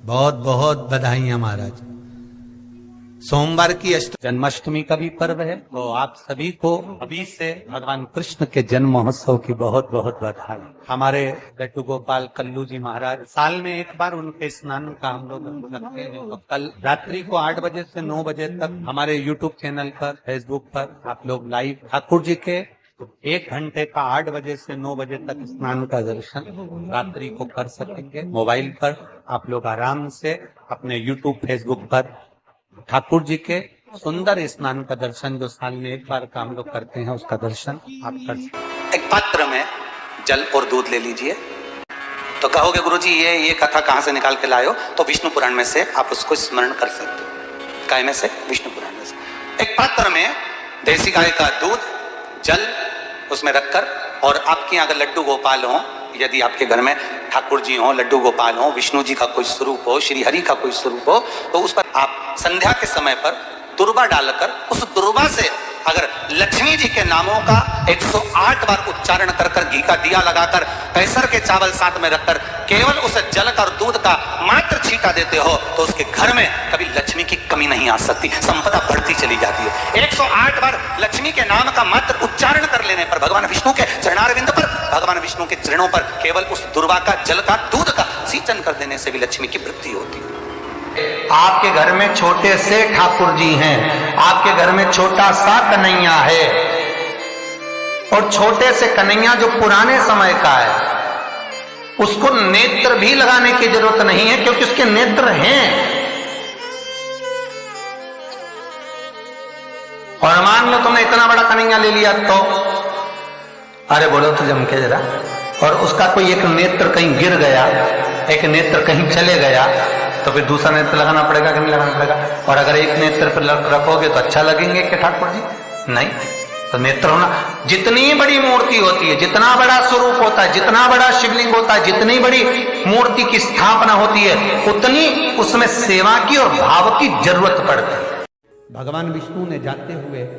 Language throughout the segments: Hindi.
बहुत बहुत बधाइयां महाराज। सोमवार की जन्माष्टमी का भी पर्व है, तो आप सभी को अभी से भगवान कृष्ण के जन्म महोत्सव की बहुत बहुत बधाई। हमारे लड्डू गोपाल कल्लू जी महाराज साल में एक बार उनके स्नान का हम लोग रखते हैं। तो कल रात्रि को 8 बजे से 9 बजे तक हमारे यूट्यूब चैनल पर, फेसबुक पर आप लोग लाइव ठाकुर जी के 1 घंटे का 8 बजे से 9 बजे तक स्नान का दर्शन रात्रि को कर सकेंगे। मोबाइल पर आप लोग आराम से अपने यूट्यूब फेसबुक पर ठाकुर जी के सुंदर स्नान का दर्शन, जो साल में एक बार का हम लोग करते हैं, उसका दर्शन आप कर सकते हैं। एक पात्र में जल और दूध ले लीजिए। तो कहोगे गुरुजी ये कथा कहां से निकाल के लाए हो? तो विष्णु पुराण में से आप उसको स्मरण कर सकते हो। काय में से? विष्णु पुराण में से। एक पात्र में देसी गाय का दूध, जल उसमें रखकर, और आपके अगर लड्डू गोपाल हो, यदि आपके घर में ठाकुर जी हो, लड्डू गोपाल हो, विष्णु जी का कोई स्वरूप हो, श्री हरि का कोई स्वरूप हो, तो उस पर आप संध्या के समय पर दुर्वा डालकर उस दुर्वा से अगर लक्ष्मी जी के नामों का 108 बार उच्चारण कर कर, घी का दिया लगाकर, कैसर के चावल साथ में रखकर केवल उस जल का और दूध का मात्र छींटा देते हो, तो उसके घर में कभी लक्ष्मी की कमी नहीं आ सकती, संपदा बढ़ती चली जाती है। 108 बार लक्ष्मी के नाम का मात्र उच्चारण कर लेने पर, भगवान विष्णु के चरणारविंद पर, भगवान विष्णु के चरणों पर केवल उस दुर्वा का, जल का, दूध का सिंचन कर देने से भी लक्ष्मी की वृद्धि होती है। आपके घर में छोटे से ठाकुर जी हैं, आपके घर में छोटा सा कन्हैया है, और छोटे से कन्हैया जो पुराने समय का है, उसको नेत्र भी लगाने की जरूरत नहीं है, क्योंकि उसके नेत्र हैं। और मान लो तुमने इतना बड़ा कन्हैया ले लिया, तो अरे बोलो तो जम के जरा, और उसका कोई एक नेत्र कहीं गिर गया, एक नेत्र कहीं चले गया, तो फिर दूसरा नेत्र लगाना पड़ेगा कि नहीं लगाना पड़ेगा? और अगर एक नेत्र पर रखोगे तो अच्छा लगेंगे कि ठाकुर जी? नहीं। तो नेत्र होना, जितनी बड़ी मूर्ति होती है, जितना बड़ा स्वरूप होता है, जितना बड़ा शिवलिंग होता है, जितनी बड़ी मूर्ति की स्थापना होती है, उतनी उसमें सेवा की और भाव की जरूरत पड़ती है। भगवान विष्णु ने जाते हुए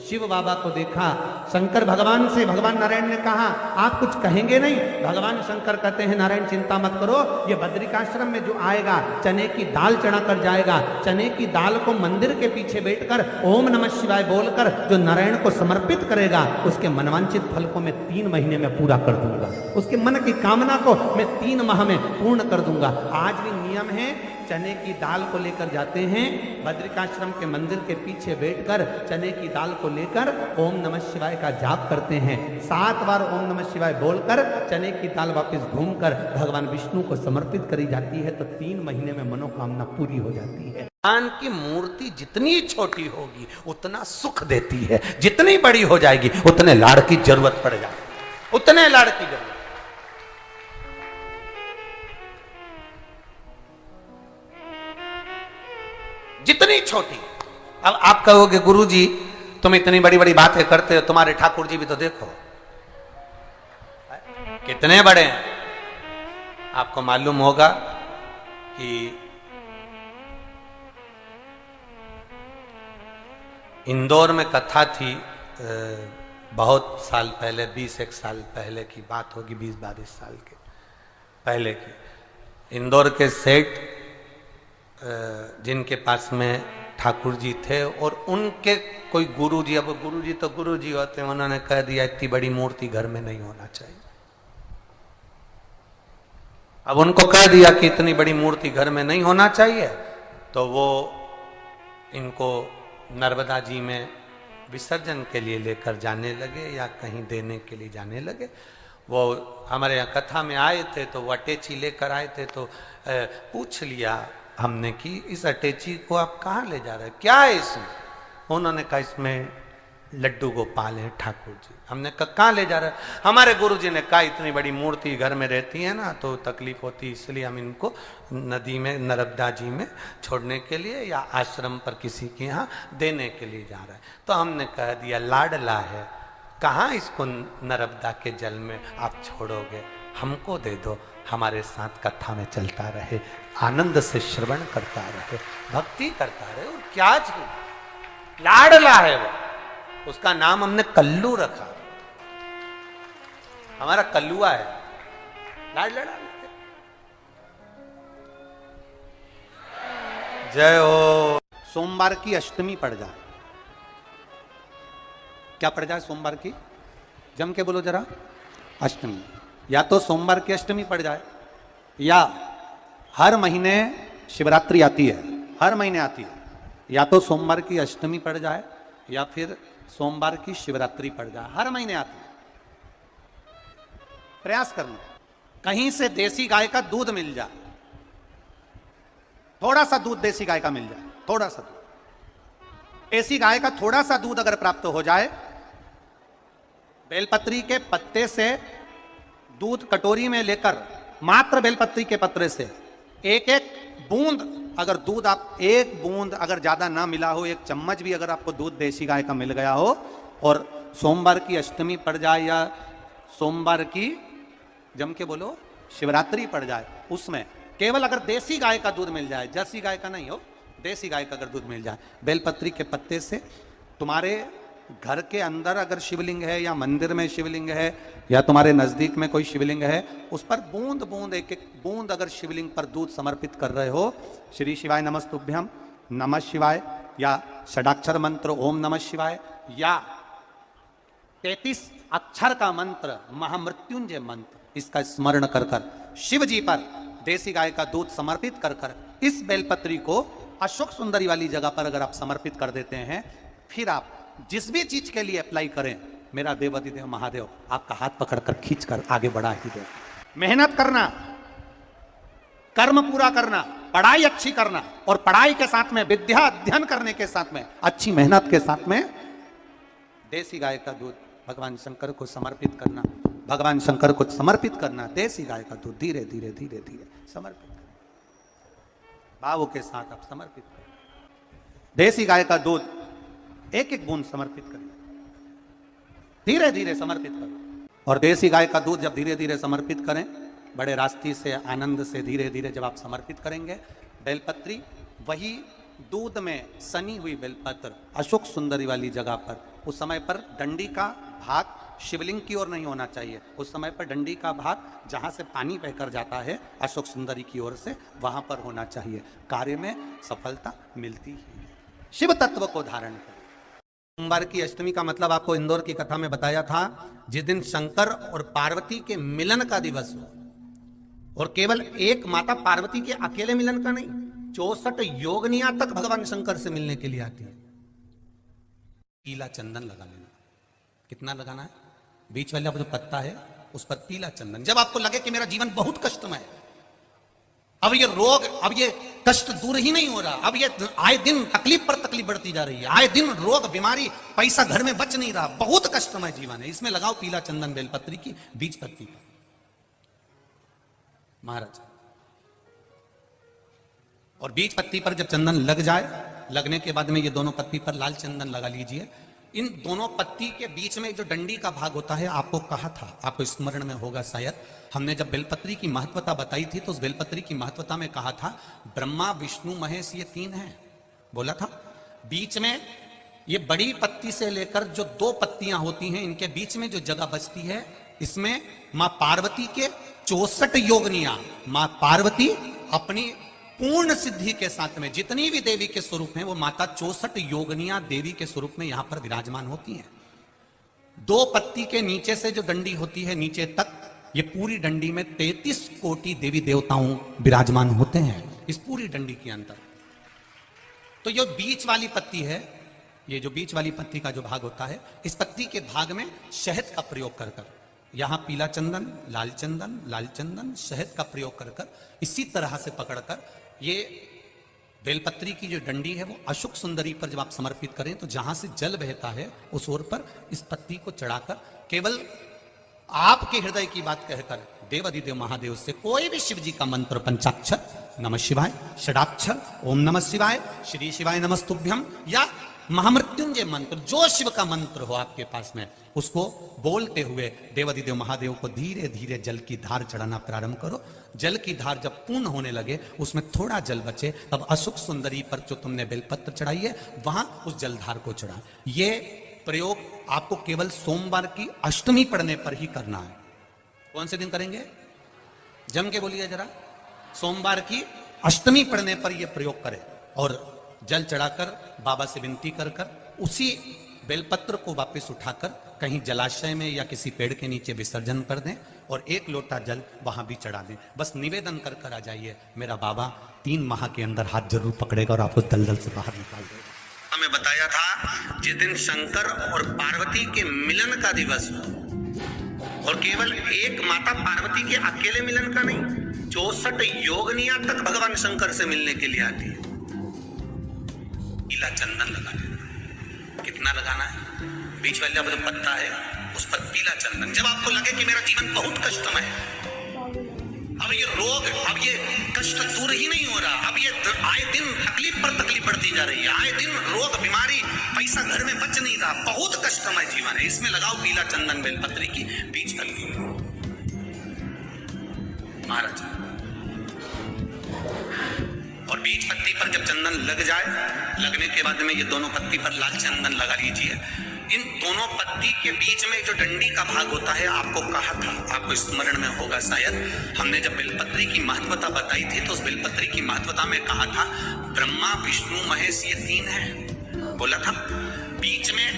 शिव बाबा को देखा। शंकर भगवान से, भगवान नारायण ने कहा आप कुछ कहेंगे नहीं? भगवान शंकर कहते हैं नारायण चिंता मत करो, ये बद्रिकाश्रम में जो आएगा चने की दाल चढ़ा कर जाएगा, चने की दाल को मंदिर के पीछे बैठकर ओम नमः शिवाय बोलकर जो नारायण को समर्पित करेगा, उसके मनवांचित फल को मैं 3 महीने में पूरा कर दूंगा, उसके मन की कामना को मैं 3 माह में पूर्ण कर दूंगा। आज भी नियम है, चने की दाल को लेकर जाते हैं, बद्रिकाश्रम के मंदिर के पीछे बैठकर चने की दाल को लेकर ओम नमः शिवाय का जाप करते हैं। 7 बार ओम नमः शिवाय बोलकर चने की दाल वापस घूमकर भगवान विष्णु को समर्पित करी जाती है, तो 3 महीने में मनोकामना पूरी हो जाती है। भगवान की मूर्ति जितनी छोटी होगी उतना सुख देती है, जितनी बड़ी हो जाएगी उतने लाड़ की जरूरत पड़ जाएगी, उतने लाड़ की जरूरत। जितनी छोटी। अब आप कहोगे गुरुजी तुम इतनी बड़ी बड़ी बातें करते हो, तुम्हारे ठाकुर जी भी तो देखो कितने बड़े हैं। आपको मालूम होगा कि इंदौर में कथा थी, बहुत साल पहले, 20-1 साल पहले की बात होगी, 20-22 साल के पहले की। इंदौर के सेठ जिनके पास में ठाकुर जी थे, और उनके कोई गुरु जी, अब गुरु जी तो गुरु जी होते हैं, उन्होंने कह दिया इतनी बड़ी मूर्ति घर में नहीं होना चाहिए। अब उनको कह दिया कि इतनी बड़ी मूर्ति घर में नहीं होना चाहिए, तो वो इनको नर्मदा जी में विसर्जन के लिए लेकर जाने लगे या कहीं देने के लिए जाने लगे। वो हमारे यहाँ कथा में आए थे, तो वो अटैची लेकर आए थे, तो पूछ लिया हमने कि इस अटैची को आप कहाँ ले जा रहे हैं, क्या है इसमें? उन्होंने कहा इसमें लड्डू गोपाल है ठाकुर जी। हमने कहा कहाँ ले जा रहे हैं? हमारे गुरु जी ने कहा इतनी बड़ी मूर्ति घर में रहती है ना, तो तकलीफ होती, इसलिए हम इनको नदी में, नर्मदा जी में छोड़ने के लिए या आश्रम पर किसी के यहाँ देने के लिए जा रहे हैं। तो हमने कह दिया लाडला है, कहाँ इसको नर्मदा के जल में आप छोड़ोगे, हमको दे दो, हमारे साथ कथा में चलता रहे, आनंद से श्रवण करता रहे, भक्ति करता रहे। और क्या लाडला है वो, उसका नाम हमने कल्लू रखा, हमारा कल्लुआ है, लाड लड़ा। जय हो। सोमवार की अष्टमी पड़ जाए, क्या पड़ जाए सोमवार की? जम के बोलो जरा, अष्टमी। या तो सोमवार की अष्टमी पड़ जाए, या हर महीने शिवरात्रि आती है, हर महीने आती है, या तो सोमवार की अष्टमी पड़ जाए या फिर सोमवार की शिवरात्रि पड़ जाए, हर महीने आती है। प्रयास करना कहीं से देसी गाय का दूध मिल जाए, थोड़ा सा दूध देसी गाय का मिल जाए, थोड़ा सा दूध देसी गाय का थोड़ा सा दूध अगर प्राप्त हो जाए, बेलपत्री के पत्ते से दूध कटोरी में लेकर, मात्र बेलपत्री के पत्ते से एक एक बूंद अगर दूध, आप एक बूंद अगर ज्यादा ना मिला हो, एक चम्मच भी अगर आपको दूध देसी गाय का मिल गया हो, और सोमवार की अष्टमी पड़ जाए या सोमवार की, जम के बोलो, शिवरात्रि पड़ जाए, उसमें केवल अगर देसी गाय का दूध मिल जाए, जर्सी गाय का नहीं हो, देसी गाय का अगर दूध मिल जाए, बेलपत्री के पत्ते से, तुम्हारे घर के अंदर अगर शिवलिंग है या मंदिर में शिवलिंग है या तुम्हारे नजदीक में कोई शिवलिंग है, उस पर बूंद बूंद, एक एक बूंद अगर शिवलिंग पर दूध समर्पित कर रहे हो, श्री शिवाय नमस्तुभ्यम, नमः शिवाय, या षडाक्षर मंत्र ओम नमः शिवाय, या 33 अक्षर का मंत्र महामृत्युंजय मंत्र, इसका स्मरण कर कर शिव जी पर देसी गाय का दूध समर्पित कर कर इस बेलपत्री को अशोक सुंदरी वाली जगह पर अगर आप समर्पित कर देते हैं, फिर आप जिस भी चीज के लिए अप्लाई करें, मेरा देवाधिदेव महादेव आपका हाथ पकड़कर खींचकर आगे बढ़ा ही दे। मेहनत करना, कर्म पूरा करना, पढ़ाई अच्छी करना, और पढ़ाई के साथ में विद्या अध्ययन करने के साथ में अच्छी मेहनत के साथ में देसी गाय का दूध भगवान शंकर को समर्पित करना, भगवान शंकर को समर्पित करना, देसी गाय का दूध धीरे धीरे धीरे धीरे समर्पित करना, भावों के साथ आप समर्पित करें। देसी गाय का दूध एक एक बूंद समर्पित करें, धीरे धीरे समर्पित करें। और देसी गाय का दूध जब धीरे धीरे समर्पित करें, बड़े रास्ते से, आनंद से धीरे धीरे जब आप समर्पित करेंगे, बेलपत्री वही दूध में सनी हुई बेलपत्र अशोक सुंदरी वाली जगह पर, उस समय पर डंडी का भाग शिवलिंग की ओर नहीं होना चाहिए, उस समय पर डंडी का भाग जहां से पानी बहकर जाता है अशोक सुंदरी की ओर से, वहां पर होना चाहिए। कार्य में सफलता मिलती है। शिव तत्व को धारण करें। सोमवार की अष्टमी का मतलब आपको इंदौर की कथा में बताया था, जिस दिन शंकर और पार्वती के मिलन का दिवस हो, और केवल एक माता पार्वती के अकेले मिलन का नहीं, 64 योगनियां तक भगवान शंकर से मिलने के लिए आती है। पीला चंदन लगा लेना, कितना लगाना है? बीच वाला जो पत्ता है उस पर पीला चंदन। जब आपको लगे कि मेरा जीवन बहुत कष्टमय है, अब ये रोग, अब ये कष्ट दूर ही नहीं हो रहा, अब ये आए दिन तकलीफ पर तकलीफ बढ़ती जा रही है, आए दिन रोग, बीमारी, पैसा घर में बच नहीं रहा, बहुत कष्टमय जीवन है, इसमें लगाओ पीला चंदन बेलपत्री की बीज पत्ती पर। महाराज, और बीज पत्ती पर जब चंदन लग जाए, लगने के बाद में ये दोनों पत्ती पर लाल चंदन लगा लीजिए। इन दोनों पत्ती के बीच में जो डंडी का भाग होता है, आपको कहा था, आपको स्मरण में होगा शायद, हमने जब बेलपत्री की महत्वता बताई थी तो उस बेलपत्री की महत्वता में कहा था ब्रह्मा विष्णु महेश ये 3 हैं, बोला था। बीच में ये बड़ी पत्ती से लेकर जो 2 पत्तियां होती हैं, इनके बीच में जो जगह बचती है, इसमें मां पार्वती के 64 योगनियां, मां पार्वती अपनी पूर्ण सिद्धि के साथ में जितनी भी देवी के स्वरूप हैं, वो माता 64 योगनियां देवी के स्वरूप में यहां पर विराजमान होती हैं। 2 पत्ती के नीचे से जो डंडी होती है नीचे तक, ये पूरी डंडी में 33 कोटि देवी देवताओं विराजमान होते हैं इस पूरी डंडी के अंदर। तो ये बीच वाली पत्ती है, ये जो बीच वाली पत्ती का जो भाग होता है, इस पत्ती के भाग में शहद का प्रयोग कर कर, यहां पीला चंदन, लाल चंदन, लाल चंदन, शहद का प्रयोग कर कर, इसी तरह से पकड़कर ये बेलपत्री की जो डंडी है वो अशोक सुंदरी पर जब आप समर्पित करें, तो जहां से जल बहता है उस ओर पर इस पत्ती को चढ़ाकर केवल आपके हृदय की बात कहकर देवाधिदेव महादेव से कोई भी शिव जी का मंत्र, पंचाक्षर, नमः शिवाय, षडाक्षर, ओम नमः शिवाय, श्री शिवाय नमस्तुभ्यम, या महामृत्युंजय मंत्र, जो शिव का मंत्र हो आपके पास में, उसको बोलते हुए देवाधिदेव महादेव को धीरे धीरे जल की धार चढ़ाना प्रारंभ करो। जल की धार जब पूर्ण होने लगे, उसमें थोड़ा जल बचे, तब अशोक सुंदरी पर जो तुमने बेलपत्र चढ़ाई है, वहां उस जलधार को चढ़ा। ये प्रयोग आपको केवल सोमवार की अष्टमी पढ़ने पर ही करना है। कौन से दिन करेंगे? जम के बोलिए जरा। सोमवार की अष्टमी पढ़ने पर यह प्रयोग करें। और जल चढ़ाकर बाबा से विनती कर कर उसी बेलपत्र को वापस उठाकर कहीं जलाशय में या किसी पेड़ के नीचे विसर्जन कर दें और 1 लोटा जल वहां भी चढ़ा दें। बस निवेदन कर कर आ जाइए, मेरा बाबा 3 माह के अंदर हाथ जरूर पकड़ेगा और आपको दलदल से बाहर निकाल देगा। हमें बताया था जिस दिन शंकर और पार्वती के मिलन का दिवस हो, और केवल एक माता पार्वती के अकेले मिलन का नहीं, 64 योगनिया तक भगवान शंकर से मिलने के लिए आती है। पीला चंदन लगा देना। कितना लगाना है? बीच वाला जो पत्ता है उस पर पीला चंदन। जब आपको लगे कि मेरा जीवन बहुत कष्टमय है, अब ये रोग, अब ये कष्ट दूर ही नहीं हो रहा, अब ये आए दिन तकलीफ पर तकलीफ बढ़ती जा रही है, आए दिन रोग बीमारी, पैसा घर में बच नहीं रहा, बहुत कष्टमय जीवन है, इसमें लगाओ पीला चंदन बेलपत्री की बीज पत्ती। महाराज, और बीज पत्ती पर जब चंदन लग जाए, लगने के बाद में ये दोनों पत्ती पर लाल चंदन लगा लीजिए। इन दोनों पत्ती के बीच में जो डंडी का भाग होता है, आपको कहा था, आपको स्मरण में होगा शायद, हमने जब बेलपत्री की महत्वता बताई थी तो उस बेलपत्री की महत्वता में कहा था ब्रह्मा विष्णु महेश ये 3 है, बोला था। बीच में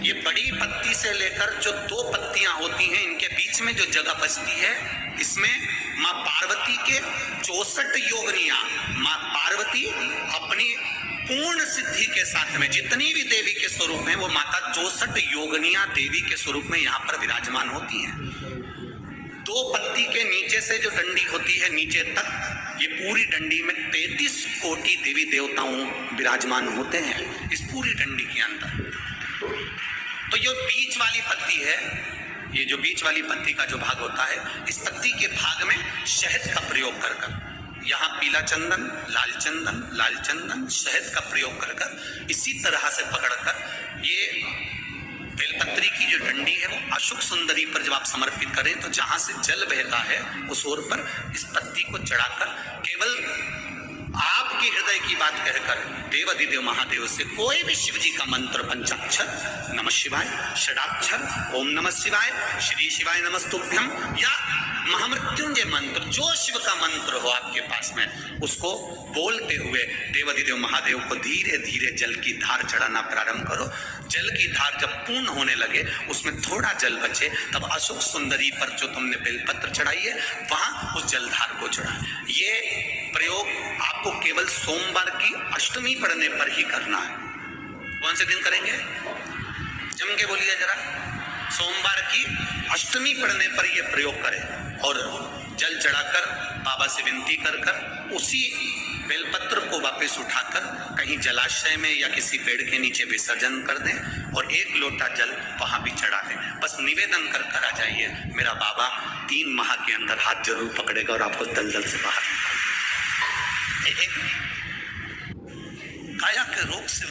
ये बड़ी पत्ती से लेकर जो 2 पत्तियां होती हैं, इनके बीच में जो जगह बचती है, इसमें माँ पार्वती के 64 योगनिया, माँ पार्वती अपनी पूर्ण सिद्धि के साथ में जितनी भी देवी के स्वरूप हैं, वो माता 64 योगनिया देवी के स्वरूप में यहाँ पर विराजमान होती हैं। 2 पत्ती के नीचे से जो डंडी होती है नीचे तक, ये पूरी डंडी में 33 कोटि देवी देवताओं विराजमान होते हैं इस पूरी डंडी के अंदर। तो ये बीच वाली पत्ती है, ये जो बीच वाली पत्ती का जो भाग होता है, इस पत्ती के भाग में शहद का प्रयोग कर कर, यहाँ पीला चंदन, लाल चंदन, शहद का प्रयोग कर कर इसी तरह से पकड़कर ये बेलपत्री की जो डंडी है वो अशोक सुंदरी पर जब आप समर्पित करें तो जहां से जल बहता है उस ओर पर इस पत्ती को चढ़ाकर केवल आपके हृदय की बात कहकर देवाधिदेव महादेव से कोई भी शिव जी का मंत्र, पंचाक्षर, नमः शिवाय, षडाक्षर, ओम नमः शिवाय, श्री शिवाय नमस्तुभ्यम, या महामृत्युंजय मंत्र, जो शिव का मंत्र हो आपके पास में, उसको बोलते हुए देवाधिदेव महादेव को धीरे धीरे जल की धार चढ़ाना प्रारंभ करो। जल की धार जब पूर्ण होने लगे, उसमें थोड़ा जल बचे, तब अशोक सुंदरी पर जो तुमने बेलपत्र चढ़ाई है वहां उस जलधार को चढ़ा। ये प्रयोग आपको केवल सोमवार की अष्टमी पढ़ने पर ही करना है। कौन से दिन करेंगे? जम के बोलिए जरा। सोमवार की अष्टमी पढ़ने पर यह प्रयोग करें और जल चढ़ाकर बाबा से विनती कर कर उसी बेलपत्र को वापस उठाकर कहीं जलाशय में या किसी पेड़ के नीचे विसर्जन कर दें और 1 लोटा जल वहां भी चढ़ा दें। बस निवेदन कर कर आ जाइए, मेरा बाबा 3 माह के अंदर हाथ जरूर पकड़ेगा और आपको दलदल से बाहर निकालेगा। काया के रोग से